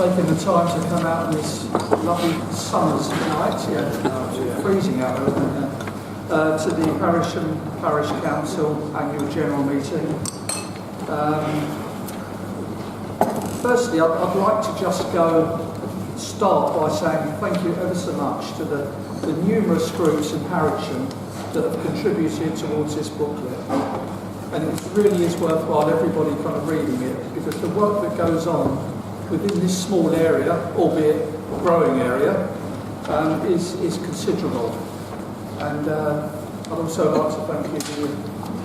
taking the time to come out on this lovely summer's night, freezing out there, isn't it? To the Harrietsham Parish Council Annual General Meeting. Firstly, I'd like to just start by saying thank you ever so much to the numerous groups in Harrietsham that have contributed towards this booklet. And it really is worthwhile everybody kind of reading it, because the work that goes on within this small area, albeit growing area, is considerable. And I'd also like to thank you,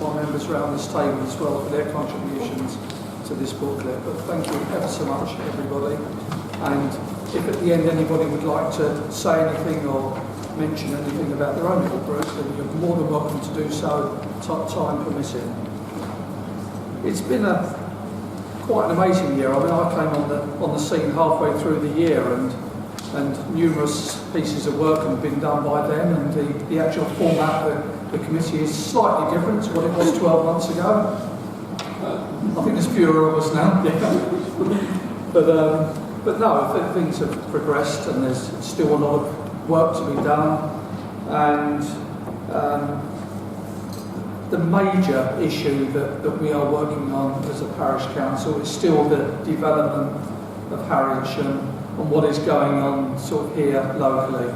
my members around this table as well, for their contributions to this booklet. But thank you ever so much, everybody. And if at the end anybody would like to say anything or mention anything about their own little group, then you're more than welcome to do so, time permitting. It's been quite an amazing year. I mean, I came on the scene halfway through the year, and numerous pieces of work have been done by them, and the actual format of the committee is slightly different to what it was 12 months ago. I think there's fewer of us now. But no, things have progressed, and there's still a lot of work to be done. And the major issue that we are working on as a parish council is still the development of Harrietsham and what is going on sort of here locally.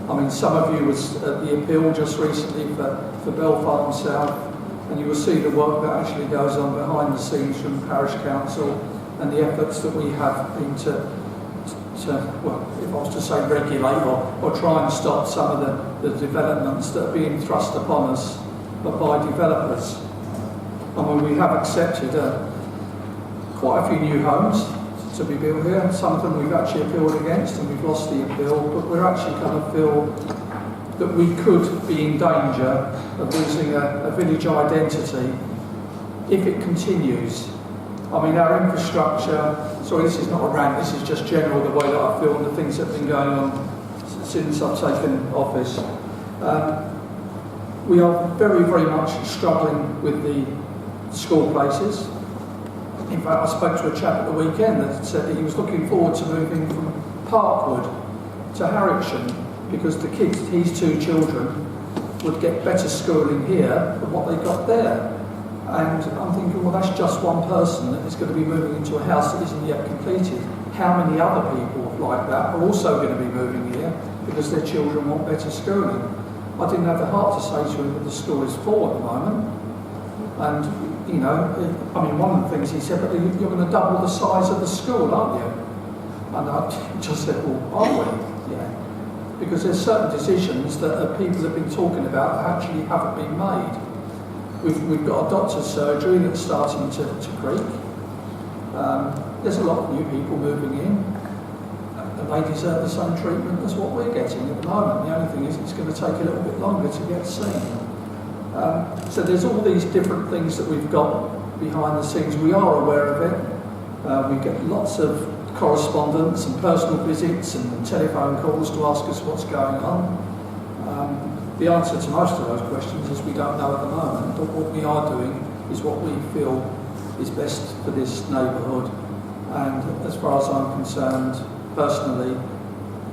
I mean, some of you was at the appeal just recently for Bell Farm South, and you will see the work that actually goes on behind the scenes from Parish Council and the efforts that we have been to well, if I was to say regulate or try and stop some of the developments that are being thrust upon us by developers. I mean, we have accepted quite a few new homes to be built here. Some of them we've actually appealed against and we've lost the appeal, but we're actually kind of feel that we could be in danger of losing a village identity if it continues. I mean, our infrastructure, sorry, this is not a rant, this is just general, the way that I feel and the things that have been going on since I've taken office. We are very, very much struggling with the school places. In fact, I spoke to a chap at the weekend that said that he was looking forward to moving from Parkwood to Harrietsham because the kids, his two children, would get better schooling here than what they got there. And I'm thinking, well, that's just one person that is going to be moving into a house that isn't yet completed. How many other people like that are also going to be moving here because their children want better schooling? I didn't have the heart to say to him that the school is full at the moment. And, you know, I mean, one of the things he said, but you're going to double the size of the school, aren't you? And I just said, well, are we? Yeah. Because there's certain decisions that people have been talking about that actually haven't been made. We've got a doctor's surgery that's starting to creak. There's a lot of new people moving in, and they deserve the same treatment as what we're getting at the moment. The only thing is it's going to take a little bit longer to get seen. So there's all these different things that we've got behind the scenes. We are aware of it. We get lots of correspondence and personal visits and telephone calls to ask us what's going on. The answer to most of those questions is we don't know at the moment, but what we are doing is what we feel is best for this neighbourhood. And as far as I'm concerned, personally,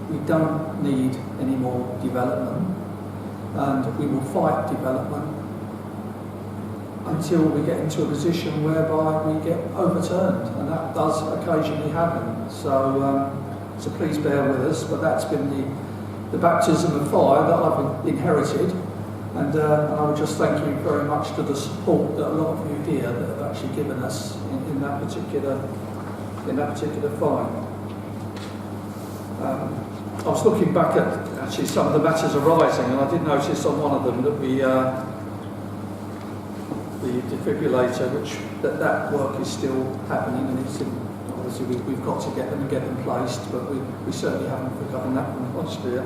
we don't need any more development, and we will fight development until we get into a position whereby we get overturned, and that does occasionally happen. So please bear with us, but that's been the baptism of fire that I've inherited, and I would just thank you very much for the support that a lot of you here that have actually given us in that particular fight. I was looking back at actually some of the matters arising, and I did notice on one of them that the defibrillator, which that work is still happening, and it's obviously we've got to get them placed, but we certainly haven't forgotten that from last year.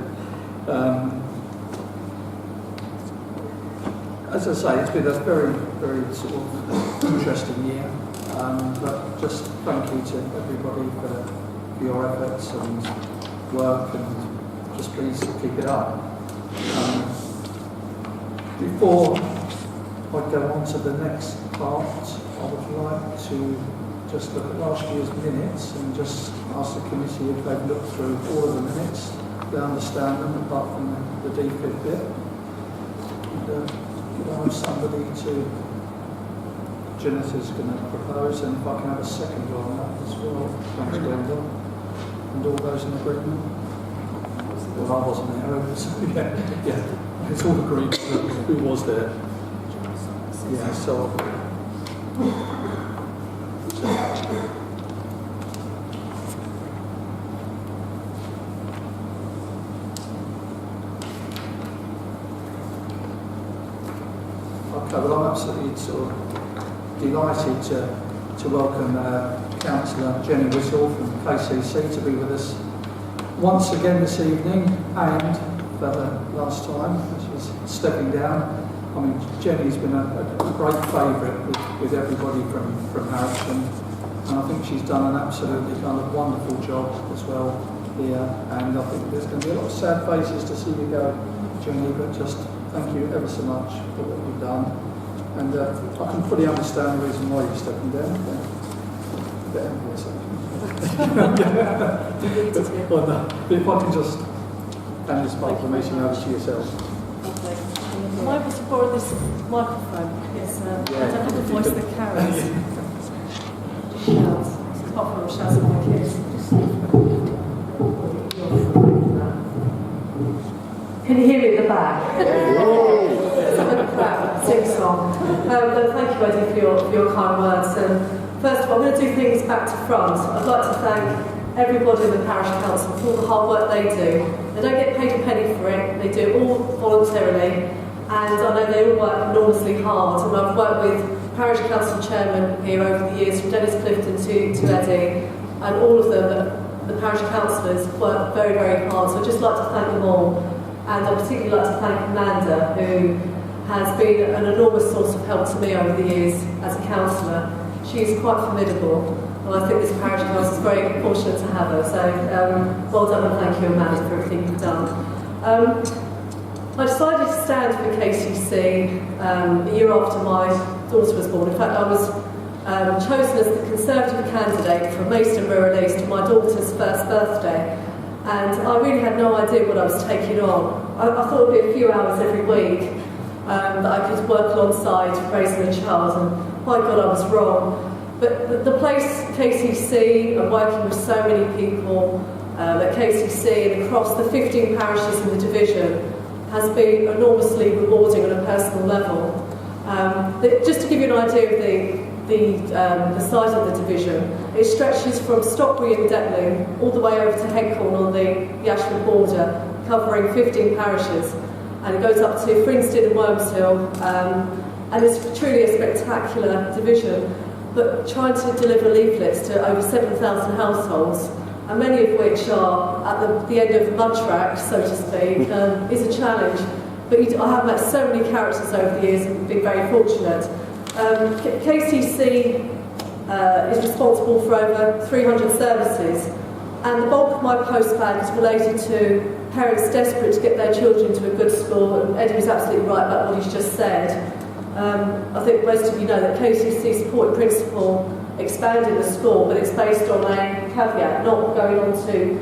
As I say, it's been a very, very sort of interesting year, but just thank you to everybody for your efforts and work, and just please keep it up. Before I go on to the next part, I would like to just look at last year's minutes and just ask the committee if they've looked through all of the minutes, they understand them apart from the DFID bit. And could I have somebody to, Janetta's going to propose, and if I can have a second on that as well. Thanks, Glenda. And all those in agreement? Well, I wasn't there, so yeah, it's all agreed who was there. Yeah, so. Okay, well, I'm absolutely sort of delighted to welcome Councillor Jenny Whittle from KCC to be with us once again this evening, and for the last time, she's stepping down. I mean, Jenny's been a great favourite with everybody from Harrietsham, and I think she's done an absolutely kind of wonderful job as well here, and I think there's going to be a lot of sad faces to see you go, Jenny, but just thank you ever so much for what you've done, and I can fully understand the reason why you're stepping down. A bit envious, well, no, but if I can just hand this proclamation over to yourself. Am I able to borrow this microphone? Yes, I don't have a voice that carries. Shouts. Apart from shouts at my kids. Can you hear me at the back? Sing song. Thank you, Eddie, for your kind words. First of all, I'm going to do things back to front. I'd like to thank everybody in the Parish Council for all the hard work they do. They don't get paid a penny for it. They do it all voluntarily. And I know they all work enormously hard, and I've worked with Parish Council Chairman here over the years, from Dennis Clifton to Eddie, and all of them, the Parish Councillors, work very, very hard, so I'd just like to thank them all. And I'd particularly like to thank Amanda, who has been an enormous source of help to me over the years as a councillor. She is quite formidable, and I think this Parish Council is very fortunate to have her, so well done and thank you, Amanda, for everything you've done. I decided to stand for KCC a year after my daughter was born. In fact, I was chosen as the Conservative candidate for Maidstone Borough Release to my daughter's first birthday, and I really had no idea what I was taking on. I thought it would be a few hours every week that I could work alongside raising a child, and my God, I was wrong. But the place KCC, and working with so many people at KCC and across the 15 parishes in the division, has been enormously rewarding on a personal level. Just to give you an idea of the size of the division, it stretches from Stockbury and Detling all the way over to Headcorn on the Ashford border, covering 15 parishes, and it goes up to Frinstead and Wormshill, and it's truly a spectacular division, but trying to deliver leaflets to over 7,000 households, and many of which are at the end of mud tracks, so to speak, is a challenge. But I have met so many characters over the years and been very fortunate. KCC is responsible for over 300 services, and the bulk of my postbag is related to parents desperate to get their children to a good school, and Eddie was absolutely right about what he's just said. I think most of you know that KCC supporting principle expanding the school, but it's based on a caveat, not going on to,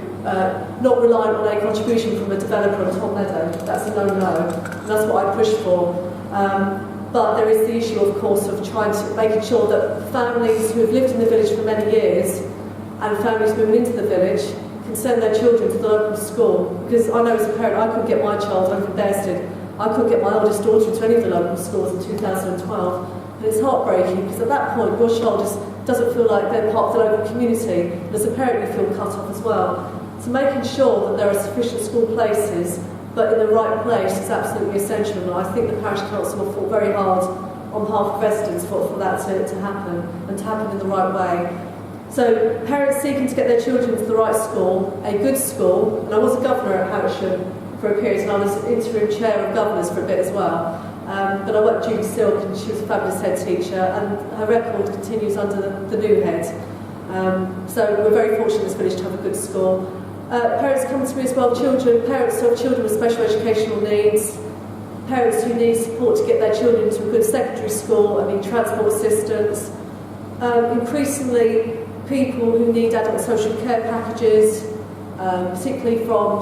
not reliant on a contribution from a developer on Tom Meadow. That's a no-no, and that's what I push for. But there is the issue, of course, of making sure that families who have lived in the village for many years and families moving into the village can send their children to the local school. Because I know as a parent, I couldn't get my child over in Bearsted. I couldn't get my oldest daughter to any of the local schools in 2012. And it's heartbreaking, because at that point, your child doesn't feel like they're part of the local community, and as a parent you feel cut off as well. So making sure that there are sufficient school places, but in the right place, is absolutely essential, and I think the Parish Council will fought very hard on behalf of residents for that to happen, and to happen in the right way. So parents seeking to get their children to the right school, a good school, and I was a governor at Harrietsham for a period, and I was interim chair of governors for a bit as well. But I worked with Judy Silk, and she was a fabulous head teacher, and her record continues under the new head. So we're very fortunate in this village to have a good school. Parents come to me as well, parents of children with special educational needs, parents who need support to get their children to a good secondary school, transport assistance, Increasingly, people who need adult social care packages, particularly from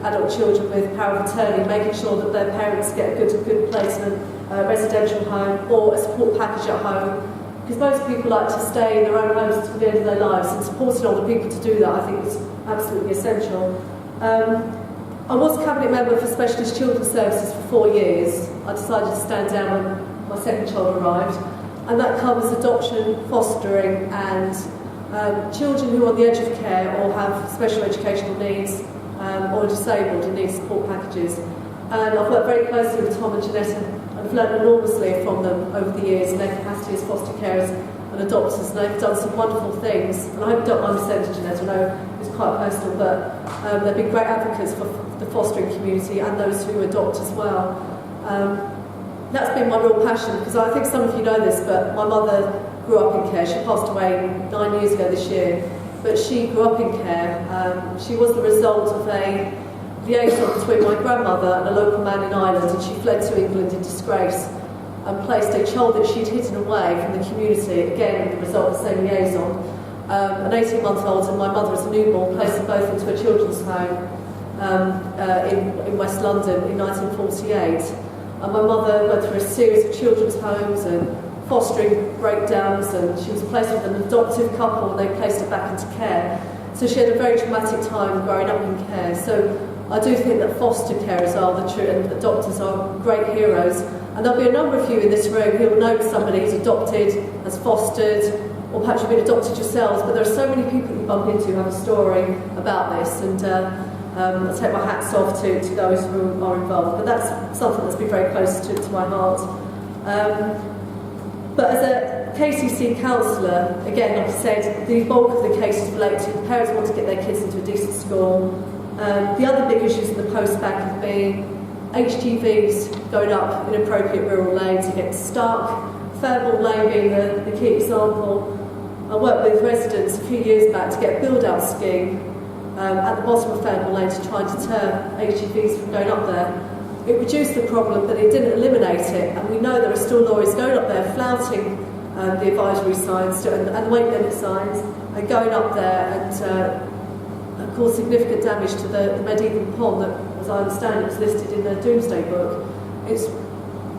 adult children with power of attorney, making sure that their parents get a good placement, residential home or a support package at home. Because most people like to stay in their own homes to the end of their lives, and supporting older people to do that, I think, is absolutely essential. I was Cabinet Member for Specialist Children's Services for 4 years. I decided to stand down when my second child arrived, and that covers adoption, fostering, and children who are on the edge of care or have special educational needs or are disabled and need support packages. And I've worked very closely with Tom and Janetta, and I've learned enormously from them over the years in their capacity as foster carers and adopters, and they've done some wonderful things. And I hope you don't mind me saying to Janetta, I know it's quite personal, but they've been great advocates for the fostering community and those who adopt as well. That's been my real passion, because I think some of you know this, but my mother grew up in care. She passed away 9 years ago this year, but she grew up in care. She was the result of a liaison between my grandmother and a local man in Ireland, and she fled to England in disgrace and placed a child that she'd hidden away from the community, again the result of the same liaison. An 18-month-old and my mother as a newborn, placed them both into a children's home in West London in 1948. And my mother went through a series of children's homes and fostering breakdowns, and she was placed with an adoptive couple and they placed her back into care. So she had a very traumatic time growing up in care. So I do think that foster carers are the true, and adopters are great heroes. And there'll be a number of you in this room who will know somebody who's adopted, has fostered, or perhaps you've been adopted yourselves, but there are so many people you bump into who have a story about this, and I take my hats off to those who are involved. But that's something that's been very close to my heart. But as a KCC councillor, again, like I said, the bulk of the cases relate to parents want to get their kids into a decent school. The other big issues in the post-back have been HGVs going up inappropriate rural lanes and getting stuck. Fairbourne Lane being the key example. I worked with residents a few years back to get a build-out scheme at the bottom of Fairbourne Lane to try and deter HGVs from going up there. It reduced the problem, but it didn't eliminate it, and we know there are still lorries going up there flouting the advisory signs and the weight limit signs, and going up there and caused significant damage to the medieval pond that, as I understand it, was listed in the Doomsday Book.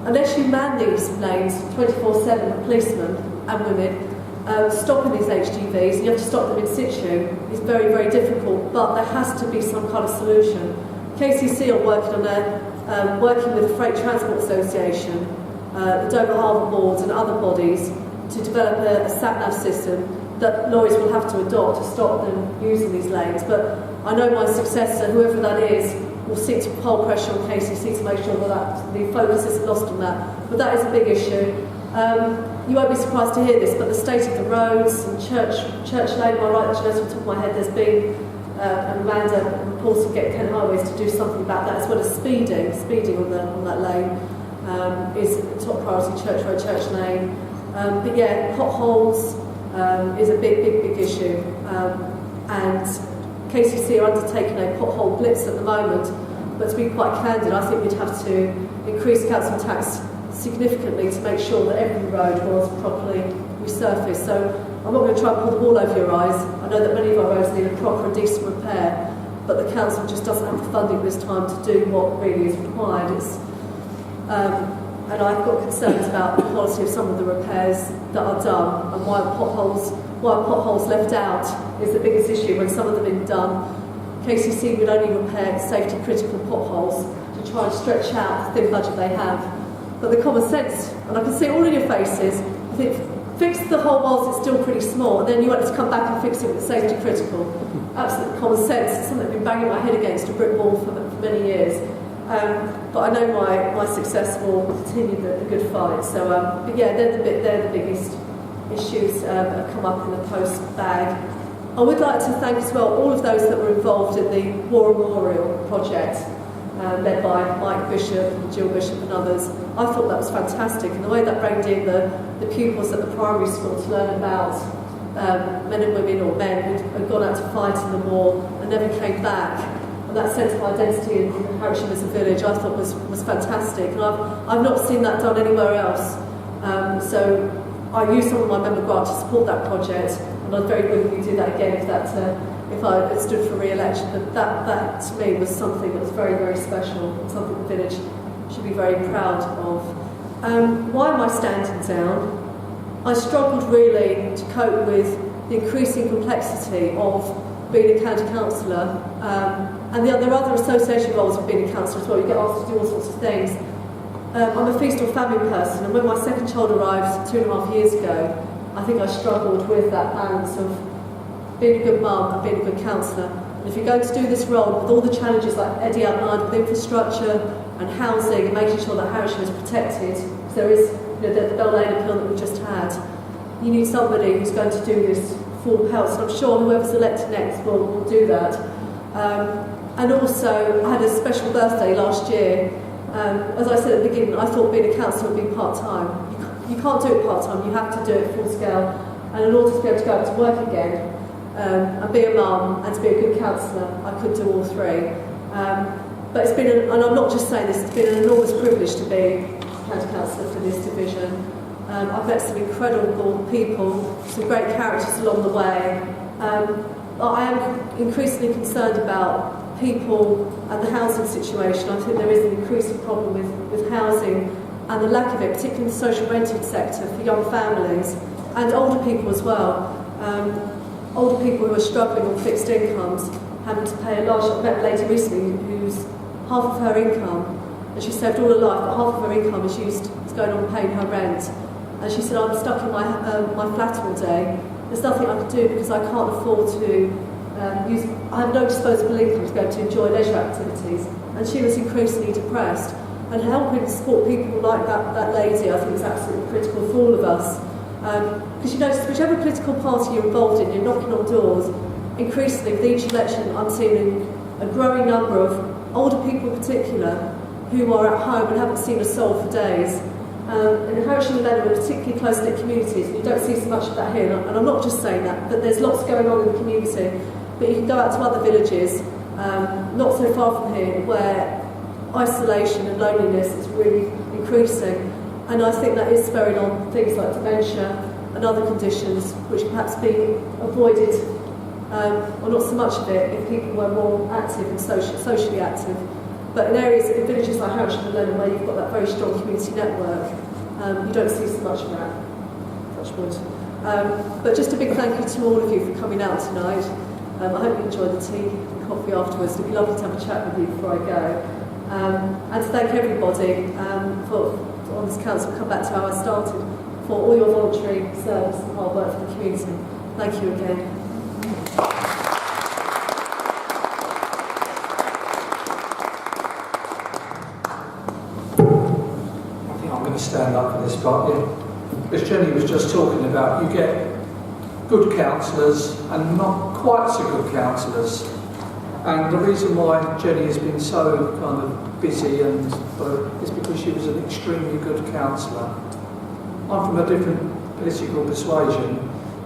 Unless you man these lanes 24/7 with policemen and women stopping these HGVs, and you have to stop them in situ, is very, very difficult, but there has to be some kind of solution. KCC are working with the Freight Transport Association, the Dover Harbour Board and other bodies to develop a sat-nav system that lorries will have to adopt to stop them using these lanes. But I know my successor, whoever that is, will seek to put pressure on KCC to make sure that the focus isn't lost on that. But that is a big issue. You won't be surprised to hear this, but the state of the roads and Church Lane, am I right, just off the top of my head, there's been and Amanda reported Get Kent Highways to do something about that, as well as speeding on that lane is a top priority. Church Road, Church Lane. But yeah, potholes is a big issue, and KCC are undertaking a pothole blitz at the moment. But to be quite candid, I think we'd have to increase council tax significantly to make sure that every road was properly resurfaced. So I'm not going to try and pull the wool over your eyes. I know that many of our roads need a proper and decent repair, but the council just doesn't have the funding this time to do what really is required. And I've got concerns about the quality of some of the repairs that are done, and why potholes left out is the biggest issue when some of them have been done. KCC would only repair safety critical potholes to try and stretch out the thin budget they have. But the common sense, and I can see it all in your faces, I think fix the hole whilst it's still pretty small, and then you want to come back and fix it with safety critical. Absolute common sense. It's something I've been banging my head against a brick wall for many years. But I know my success will continue the good fight. So, but yeah, they're the biggest issues that have come up in the post bag. I would like to thank as well all of those that were involved in the War Memorial project, led by Mike Bishop, Jill Bishop and others. I thought that was fantastic, and the way that reined in the pupils at the primary school to learn about men and women, or men who had gone out to fight in the war and never came back. And that sense of identity in Harrietsham as a village, I thought was fantastic. And I've not seen that done anywhere else. So I used some of my member grant to support that project, and I'd very willingly do that again if I stood for re-election. But that to me was something that was very, very special, and something the village should be very proud of. Why am I standing down? I struggled really to cope with the increasing complexity of being a county councillor, and there are other association roles of being a councillor as well. You get asked to do all sorts of things. I'm a feast or famine person, and when my second child arrived 2.5 years ago, I think I struggled with that balance of being a good mum and being a good councillor. And if you're going to do this role with all the challenges like Eddie outlined with infrastructure and housing and making sure that Harrietsham is protected, because there is the Bell Lane appeal that we just had, you need somebody who's going to do this full pelt. And I'm sure whoever's elected next will do that. And also, I had a special birthday last year. As I said at the beginning, I thought being a councillor would be part-time. You can't do it part-time, you have to do it full scale. And in order to be able to go back to work again, and be a mum and to be a good councillor, I could do all three. But it's been, and I'm not just saying this, it's been an enormous privilege to be county councillor for this division. I've met some incredible people, some great characters along the way. I am increasingly concerned about people and the housing situation. I think there is an increasing problem with housing and the lack of it, particularly in the social rented sector for young families and older people as well. Older people who are struggling on fixed incomes, having to pay a large... I met a lady recently who's half of her income, and she saved all her life, but half of her income is going on paying her rent. And she said, I'm stuck in my flat all day. There's nothing I can do because I can't afford to I have no disposable income to be able to enjoy leisure activities. And she was increasingly depressed. And helping to support people like that lady, I think, is absolutely critical for all of us. Because you notice, whichever political party you're involved in, you're knocking on doors. Increasingly, with each election, I'm seeing a growing number of older people in particular who are at home and haven't seen a soul for days. And in Harrietsham and Lenham are particularly close-knit communities, and you don't see so much of that here. And I'm not just saying that, but there's lots going on in the community. But you can go out to other villages, not so far from here, where isolation and loneliness is really increasing. And I think that is spurring on things like dementia and other conditions which perhaps be avoided, or not so much of it, if people were more active and socially active. But in areas, in villages like Harrietsham and Lenham, where you've got that very strong community network, you don't see so much of that. Touch wood. But just a big thank you to all of you for coming out tonight. I hope you enjoy the tea and coffee afterwards. It'd be lovely to have a chat with you before I go. And to thank everybody on this council, come back to how I started, for all your voluntary service and hard work for the community. Thank you again. I think I'm going to stand up for this part, yeah. As Jenny was just talking about, you get good councillors and not quite so good councillors. And the reason why Jenny has been so kind of busy and is because she was an extremely good councillor. I'm from a different political persuasion,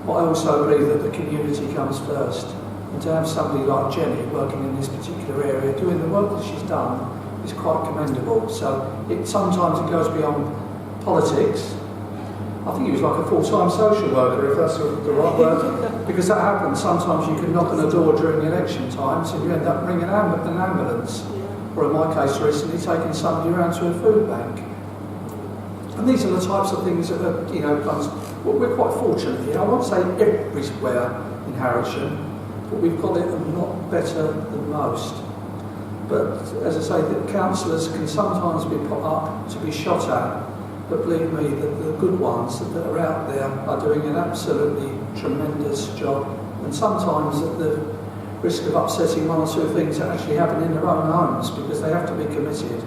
but I also believe that the community comes first. And to have somebody like Jenny working in this particular area, doing the work that she's done, is quite commendable. So sometimes it goes beyond politics. I think he was like a full-time social worker, if that's the right word, because that happens. Sometimes you can knock on a door during election times and you end up ringing an ambulance, or in my case recently, taking somebody around to a food bank. And these are the types of things that are, we're quite fortunate here. I won't say everywhere in Harrietsham, but we've got it a lot better than most. But as I say, the councillors can sometimes be put up to be shot at. But believe me, the good ones that are out there are doing an absolutely tremendous job, and sometimes at the risk of upsetting one or two things that actually happen in their own homes because they have to be committed.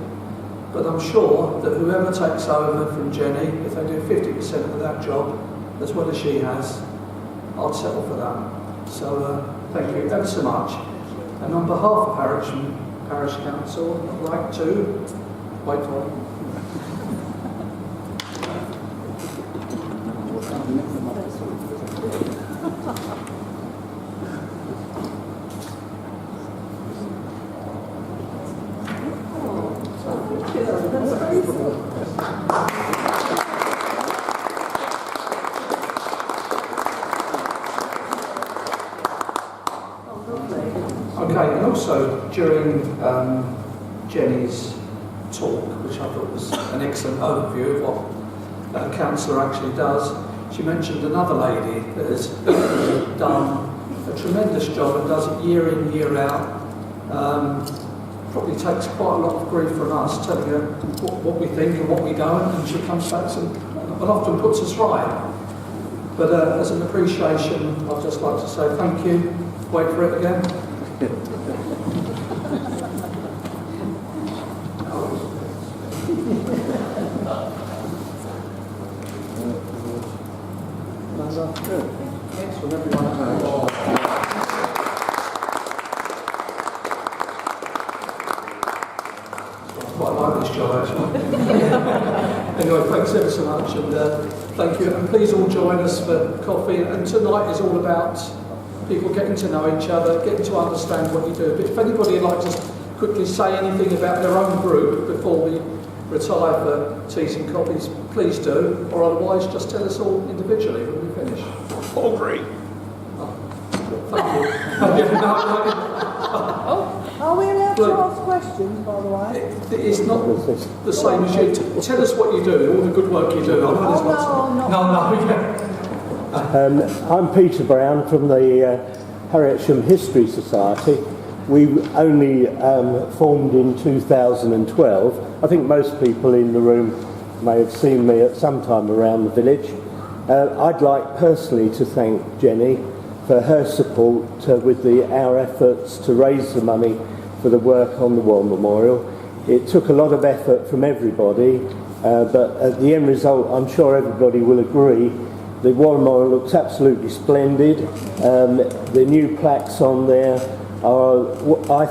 But I'm sure that whoever takes over from Jenny, if they do 50% of that job as well as she has, I'd settle for that. So thank you ever so much. And on behalf of Harrietsham Parish Council, I'd like to wait for it. Okay, and also during Jenny's talk, which I thought was an excellent overview of what a councillor actually does, she mentioned another lady that has done a tremendous job and does it year in, year out. Probably takes quite a lot of grief from us, telling her what we think and what we don't, and she comes back and often puts us right. But as an appreciation, I'd just like to say thank you. Wait for it again. Thanks from everyone at home. Quite like this job actually. Anyway, thanks ever so much, and thank you. And please all join us for coffee. And tonight is all about people getting to know each other, getting to understand what you do. But if anybody would like to quickly say anything about their own group before we retire for teas and coffees, please do. Or otherwise, just tell us all individually when we finish. All great. Thank you. Are we allowed to ask questions, by the way? It's not the same as you. Tell us what you do, all the good work you do. I'm Peter Brown from the Harrietsham History Society. We only formed in 2012. I think most people in the room may have seen me at some time around the village. I'd like personally to thank Jenny for her support with our efforts to raise the money for the work on the War Memorial. It took a lot of effort from everybody, but at the end result, I'm sure everybody will agree, the War Memorial looks absolutely splendid. The new plaques on there are, I